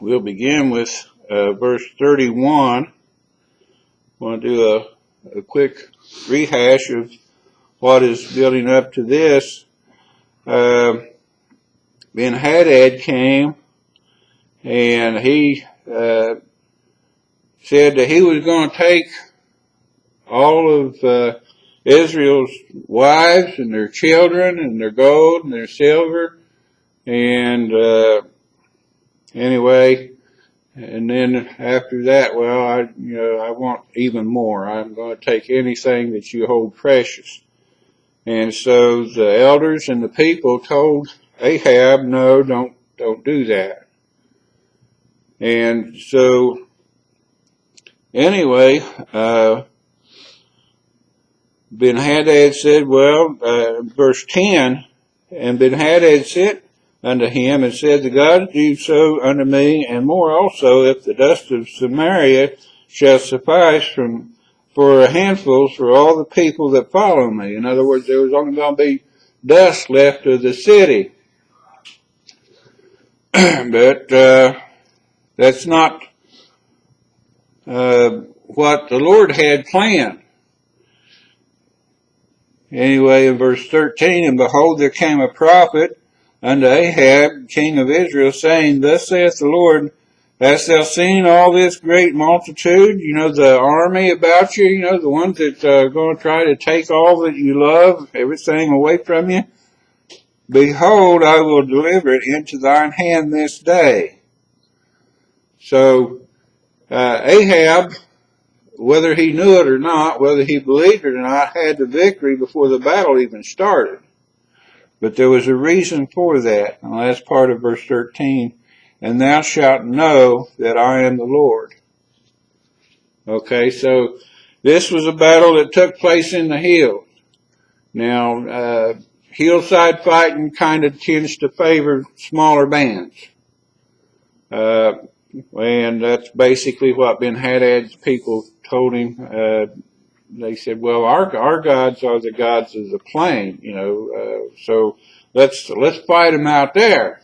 We'll begin with verse 31. I want to do a quick rehash of what is building up to this. Ben-Hadad came and he said that he was going to take all of Israel's wives and their children and their gold and their silver, and anyway, and then after that, well, I want even more. I'm going to take anything that you hold precious. And so the elders and the people told Ahab, no, don't do that. And so anyway, Ben-Hadad said, well, verse 10, and Ben-Hadad said unto him and said, the gods do so unto me, and more also, if the dust of Samaria shall suffice for a handful for all the people that follow me. In other words, there was only going to be dust left of the city. But that's not what the Lord had planned. Anyway, in verse 13, and behold, there came a prophet unto Ahab, king of Israel, saying, thus saith the Lord, hast thou seen all this great multitude? You know, the army about you, you know, the ones that are going to try to take all that you love, everything away from you? Behold, I will deliver it into thine hand this day. So, Ahab, whether he knew it or not, whether he believed it or not, had the victory before the battle even started. But there was a reason for that. And the last part of verse 13, and thou shalt know that I am the Lord. Okay, so this was a battle that took place in the hills. Now, hillside fighting kind of tends to favor smaller bands. And that's basically what Ben-Hadad's people told him. They said, well, our gods are the gods of the plain, you know, so let's fight them out there.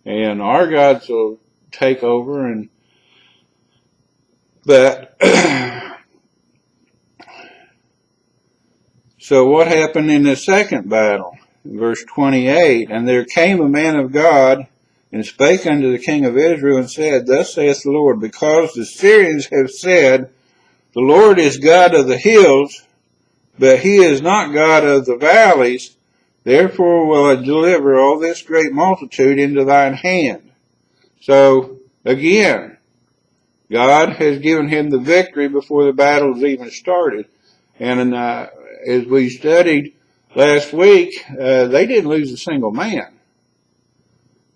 And our gods will take over, but so what happened in the second battle? Verse 28, and there came a man of God and spake unto the king of Israel and said, thus saith the Lord, because the Syrians have said, the Lord is God of the hills, but he is not God of the valleys. Therefore will I deliver all this great multitude into thine hand. So, again, God has given him the victory before the battle's even started. And as we studied last week, they didn't lose a single man.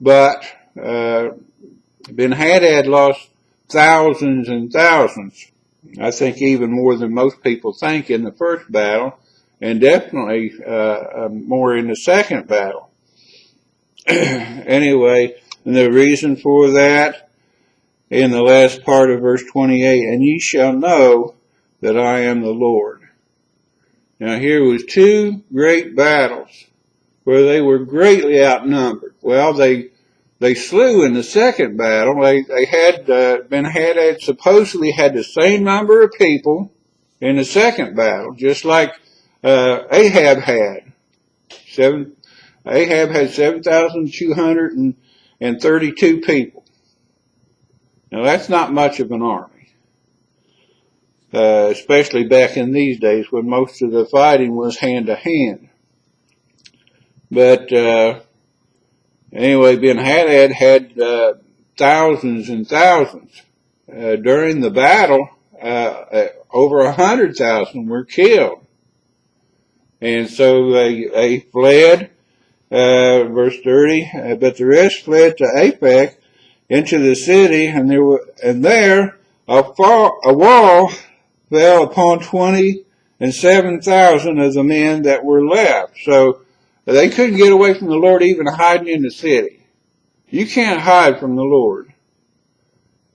But Ben-Hadad lost thousands and thousands. I think even more than most people think in the first battle, and definitely more in the second battle. Anyway, and the reason for that in the last part of verse 28, and ye shall know that I am the Lord. Now here was two great battles where they were greatly outnumbered. Well, they slew in the second battle. They had, Ben-Hadad supposedly had the same number of people in the second battle, just like Ahab had. Ahab had 7,232 people. Now that's not much of an army, especially back in these days when most of the fighting was hand to hand. But anyway, Ben-Hadad had thousands and thousands. During the battle, over 100,000 were killed. And so they fled, verse 30, but the rest fled to Aphek into the city, and there a wall fell upon 27,000 of the men that were left. So they couldn't get away from the Lord even hiding in the city. You can't hide from the Lord.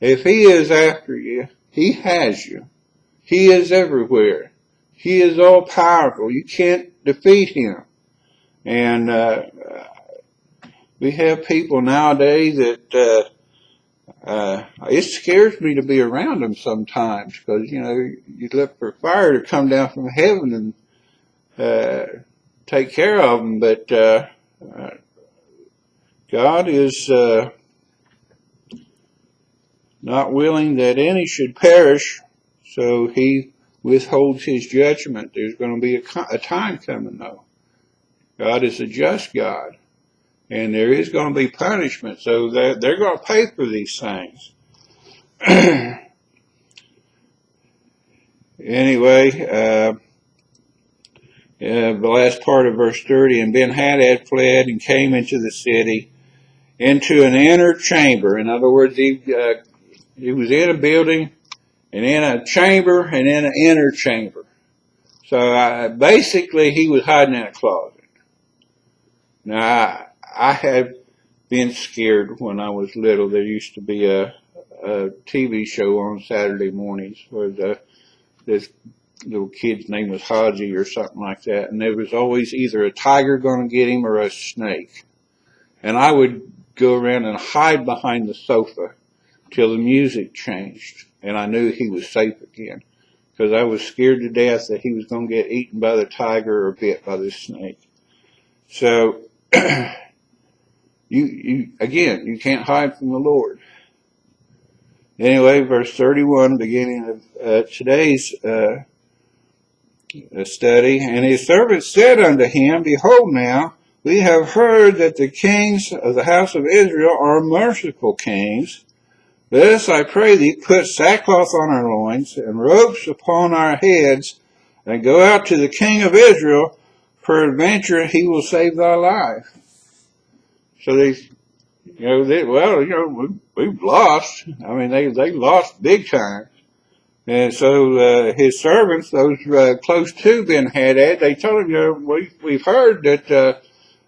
If he is after you, he has you. He is everywhere. He is all powerful. You can't defeat him. And we have people nowadays that It scares me to be around them sometimes because, you know, you look for fire to come down from heaven and take care of them. But God is not willing that any should perish, so he withholds his judgment. There's going to be a time coming, though. God is a just God, and there is going to be punishment, so they're going to pay for these things. Anyway, the last part of verse 30, and Ben-Hadad fled and came into the city, into an inner chamber. In other words, he was in a building, and in a chamber, and in an inner chamber. So basically, he was hiding in a closet. Now, I have been scared when I was little. There used to be a TV show on Saturday mornings where this little kid's name was Haji or something like that, and there was always either a tiger going to get him or a snake. And I would go around and hide behind the sofa till the music changed, and I knew he was safe again, because I was scared to death that he was going to get eaten by the tiger or bit by the snake. So, you can't hide from the Lord. Anyway, verse 31, beginning of today's study, and his servants said unto him, Behold now, we have heard that the kings of the house of Israel are merciful kings. Thus, I pray thee, put sackcloth on our loins and ropes upon our heads, and go out to the king of Israel. Peradventure he will save thy life. So we've lost. I mean, they lost big time. And so his servants, those close to Ben-Hadad, they told him, we've heard that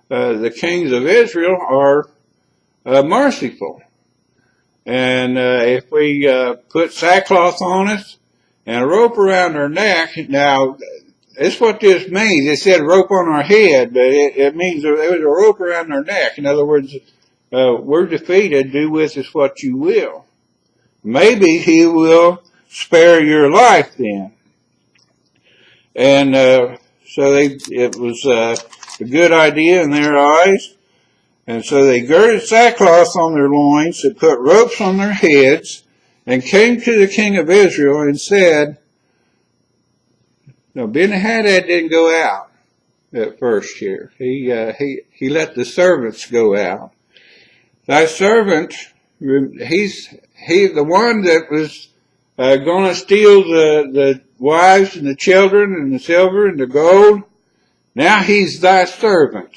the kings of Israel are merciful. And if we put sackcloth on us and a rope around our neck, now, that's what this means. It said rope on our head, but it means there was a rope around our neck. In other words, we're defeated, do with us what you will. Maybe he will spare your life then. And so it was a good idea in their eyes. And so they girded sackcloth on their loins, and put ropes on their heads, and came to the king of Israel and said, now Ben-Hadad didn't go out at first here. He let the servants go out. Thy servant, he's the one that was going to steal the wives and the children and the silver and the gold. Now he's thy servant.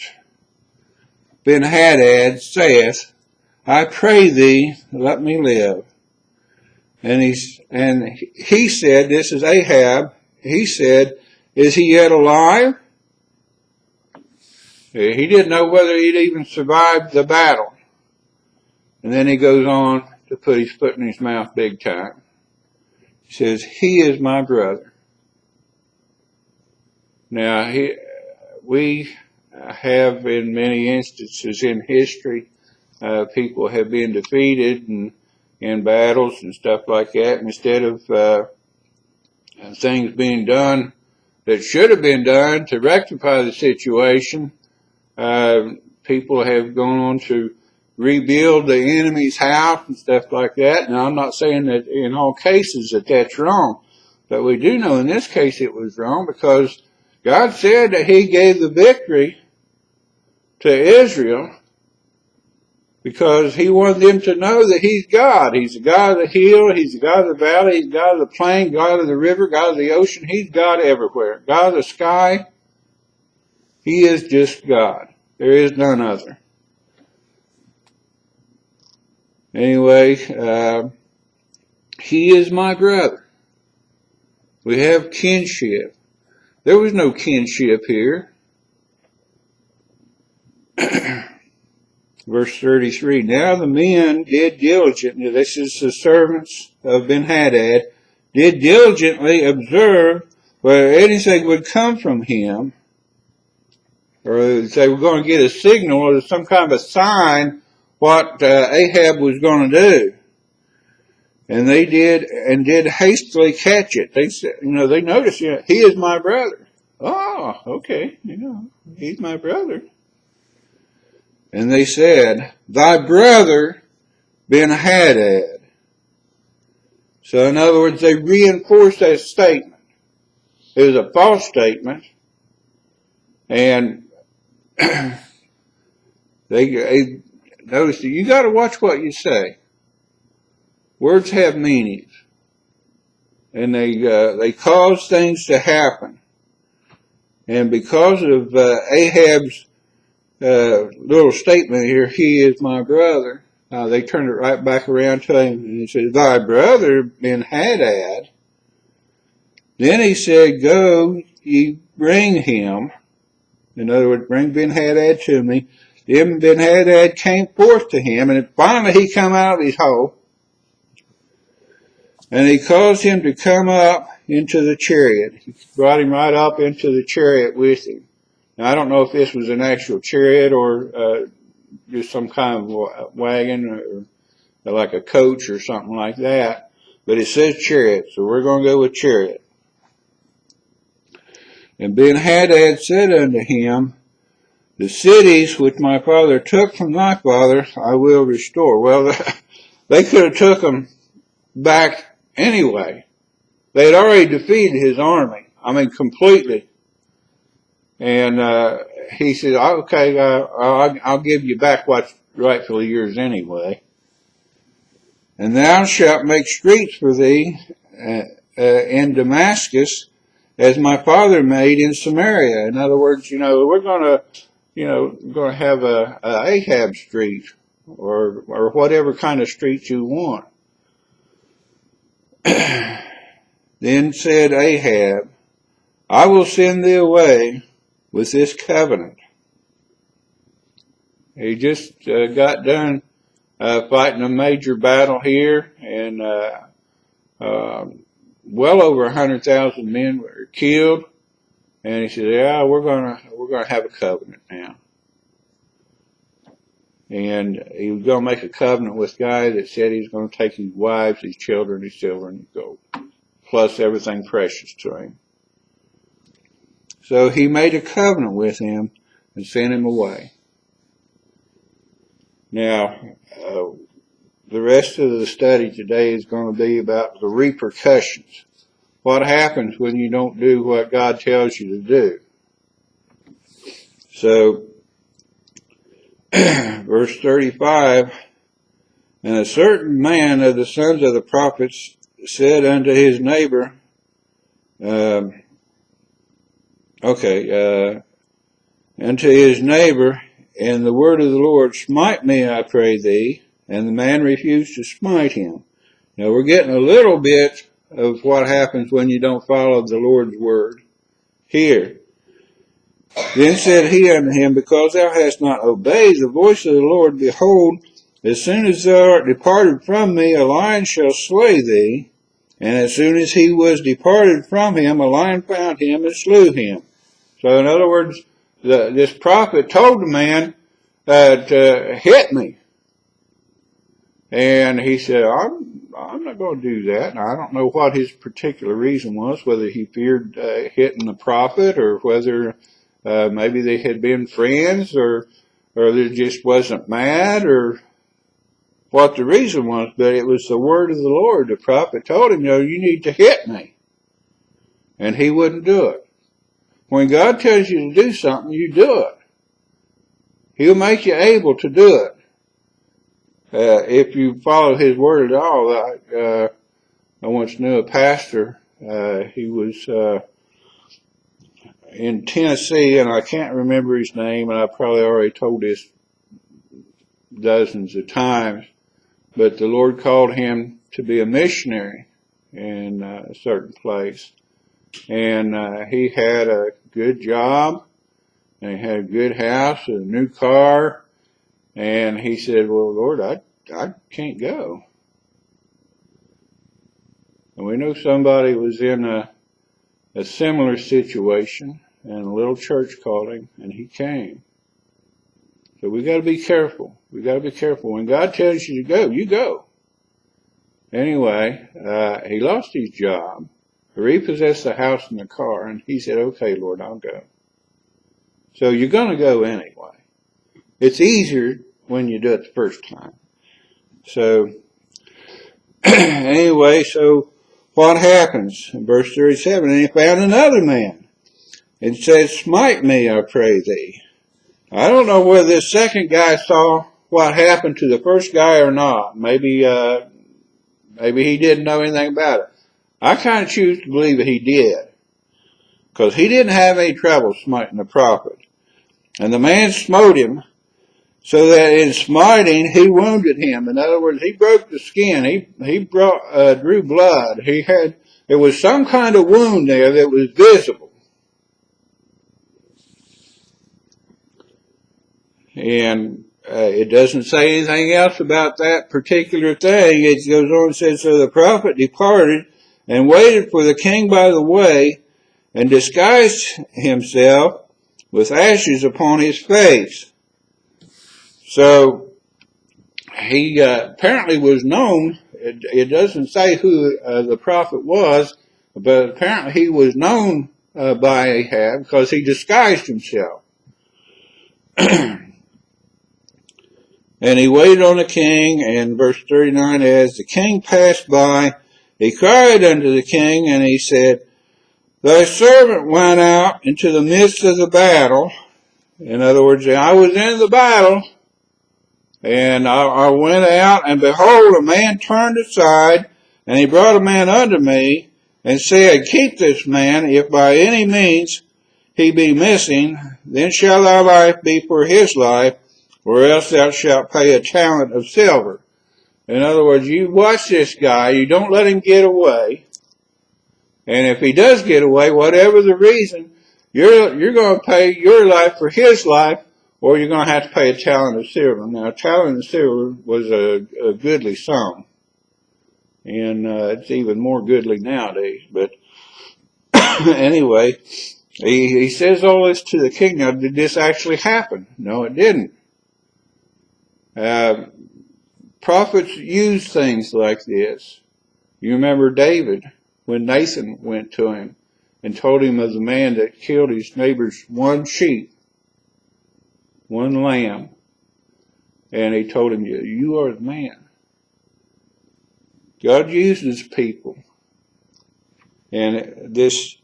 Ben-Hadad saith, I pray thee, let me live. And he said, this is Ahab, he said, is he yet alive? He didn't know whether he'd even survived the battle. And then he goes on to put his foot in his mouth big time. He says, he is my brother. Now, we have in many instances in history, people have been defeated and in battles and stuff like that. And instead of things being done that should have been done to rectify the situation, people have gone on to rebuild the enemy's house and stuff like that. Now, I'm not saying that in all cases that that's wrong, but we do know in this case it was wrong, because God said that he gave the victory to Israel because he wanted them to know that he's God. He's the God of the hill, he's the God of the valley, he's God of the plain, God of the river, God of the ocean. He's God everywhere. God of the sky, he is just God. There is none other. Anyway, he is my brother. We have kinship. There was no kinship here. Verse 33, now the men did diligently, this is the servants of Ben-Hadad, did diligently observe whether anything would come from him, or they were going to get a signal or some kind of a sign what Ahab was going to do. And they did hastily catch it. They said, they noticed, he is my brother. Oh, okay, he's my brother. And they said, thy brother Ben-Hadad. So in other words, they reinforced that statement. It was a false statement. And they noticed that you got to watch what you say. Words have meanings. And they cause things to happen. And because of Ahab's little statement here, he is my brother, they turned it right back around to him, and he said, thy brother Ben-Hadad. Then he said, go ye bring him. In other words, bring Ben-Hadad to me. Then Ben-Hadad came forth to him, and finally he come out of his hole, and he caused him to come up into the chariot. He brought him right up into the chariot with him. Now, I don't know if this was an actual chariot or just some kind of wagon or like a coach or something like that, but it says chariot, so we're going to go with chariot. And Ben-Hadad said unto him, the cities which my father took from thy father I will restore. Well, they could have took them back anyway. They had already defeated his army. I mean, completely. And he said, okay, I'll give you back what's rightfully yours anyway. And thou shalt make streets for thee in Damascus as my father made in Samaria. In other words, we're going to have a Ahab street or whatever kind of street you want. Then said Ahab, I will send thee away with this covenant. He just got done fighting a major battle here, and well over 100,000 men were killed. And he said, yeah, we're gonna have a covenant now. And he was going to make a covenant with a guy that said he's going to take his wives, his children, his silver, and his gold, plus everything precious to him. So he made a covenant with him and sent him away. Now, the rest of the study today is going to be about the repercussions. What happens when you don't do what God tells you to do? So, verse 35, and a certain man of the sons of the prophets said unto his neighbor, unto his neighbor, and the word of the Lord, smite me, I pray thee. And the man refused to smite him. Now we're getting a little bit of what happens when you don't follow the Lord's word here. Then said he unto him, because thou hast not obeyed the voice of the Lord, behold, as soon as thou art departed from me, a lion shall slay thee. And as soon as he was departed from him, a lion found him and slew him. So in other words, this prophet told the man to hit me. And he said, I'm not going to do that. Now, I don't know what his particular reason was, whether he feared hitting the prophet or whether maybe they had been friends or they just wasn't mad or what the reason was, but it was the word of the Lord. The prophet told him, you need to hit me. And he wouldn't do it. When God tells you to do something, you do it. He'll make you able to do it. If you follow his word at all. I once knew a pastor. He was in Tennessee, and I can't remember his name, and I probably already told this dozens of times, but the Lord called him to be a missionary in a certain place. And he had a good job, and he had a good house, and a new car, and he said, well, Lord, I can't go. And we know somebody was in a similar situation, and a little church called him, and he came. So we got to be careful. We got to be careful. When God tells you to go, you go. anyway, he lost his job, repossessed the house and the car, and he said, okay, Lord, I'll go. So you're going to go anyway. It's easier when you do it the first time. So, anyway, so what happens? In verse 37, and he found another man and said, smite me, I pray thee. I don't know whether this second guy saw what happened to the first guy or not. Maybe he didn't know anything about it. I kind of choose to believe that he did, because he didn't have any trouble smiting the prophet. And the man smote him, so that in smiting he wounded him. In other words, he broke the skin. He drew blood. There was some kind of wound there that was visible. And it doesn't say anything else about that particular thing. It goes on and says, so the prophet departed and waited for the king by the way, and disguised himself with ashes upon his face. So he apparently was known. It doesn't say who the prophet was, but apparently he was known by Ahab because he disguised himself. And he waited on the king, and verse 39, as the king passed by, he cried unto the king, and he said, thy servant went out into the midst of the battle. In other words, I was in the battle, and I went out, and behold, a man turned aside, and he brought a man unto me, and said, keep this man, if by any means he be missing, then shall thy life be for his life, or else thou shalt pay a talent of silver. In other words, you watch this guy, you don't let him get away, and if he does get away, whatever the reason, you're going to pay your life for his life, or you're going to have to pay a talent of silver. Now, a talent of silver was a goodly sum, and it's even more goodly nowadays. But anyway, he says all this to the king. Now, did this actually happen? No, it didn't. Prophets use things like this. You remember David, when Nathan went to him and told him of the man that killed his neighbor's one sheep, one lamb, and he told him, you are the man. God uses people. And this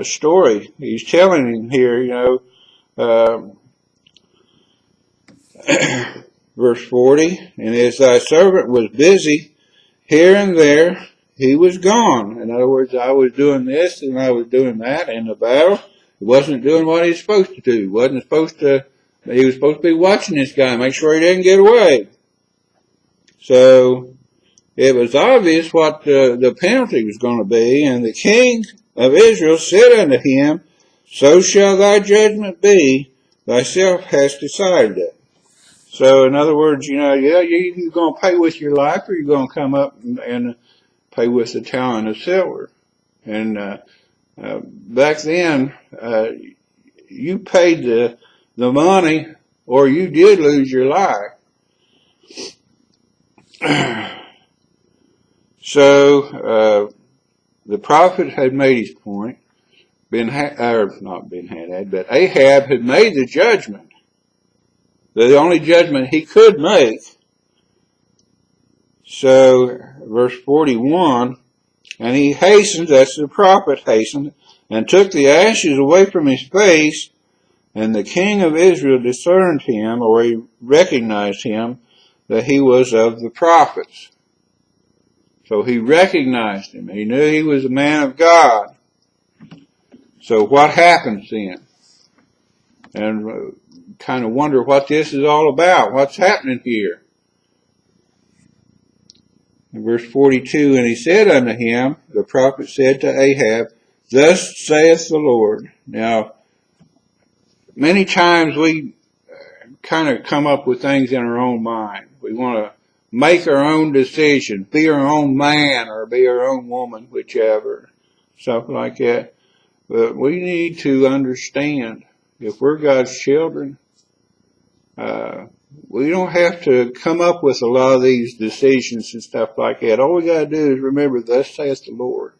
story, he's telling him here, verse 40, and as thy servant was busy here and there, he was gone. In other words, I was doing this and I was doing that in the battle. He wasn't doing what he was supposed to do. He was supposed to be watching this guy, make sure he didn't get away. So it was obvious what the penalty was going to be, and the king of Israel said unto him, so shall thy judgment be, thyself hast decided it. So in other words, you're going to pay with your life, or you're going to come up and pay with a talent of silver. And back then, you paid the money, or you did lose your life. So the prophet had made his point. But Ahab had made the judgment, the only judgment he could make. So, verse 41, and he hastened, that's the prophet hastened, and took the ashes away from his face, and the king of Israel discerned him, or he recognized him, that he was of the prophets. So he recognized him. He knew he was a man of God. So what happens then? And kind of wonder what this is all about. What's happening here? In verse 42, and he said unto him, the prophet said to Ahab, thus saith the Lord. Now, many times we kind of come up with things in our own mind. We want to make our own decision, be our own man or be our own woman, whichever, stuff like that. But we need to understand, if we're God's children, we don't have to come up with a lot of these decisions and stuff like that. All we got to do is remember, thus saith the Lord.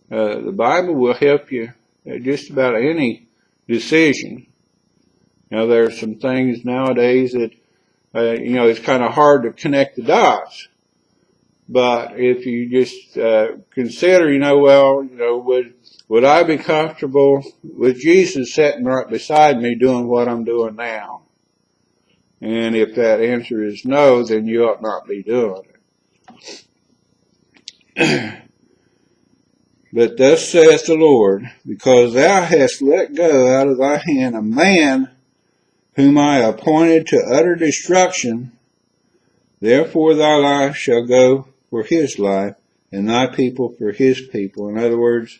The Bible will help you at just about any decision. Now, there are some things nowadays that, it's kind of hard to connect the dots. But if you just consider, would I be comfortable with Jesus sitting right beside me doing what I'm doing now? And if that answer is no, then you ought not be doing it. But thus saith the Lord, because thou hast let go out of thy hand a man whom I appointed to utter destruction, therefore thy life shall go for his life, and thy people for his people. In other words,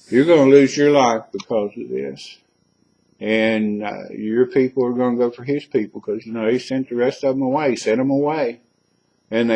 you're going to lose your life because of this. And your people are going to go for his people because, he sent the rest of them away, sent them away. And they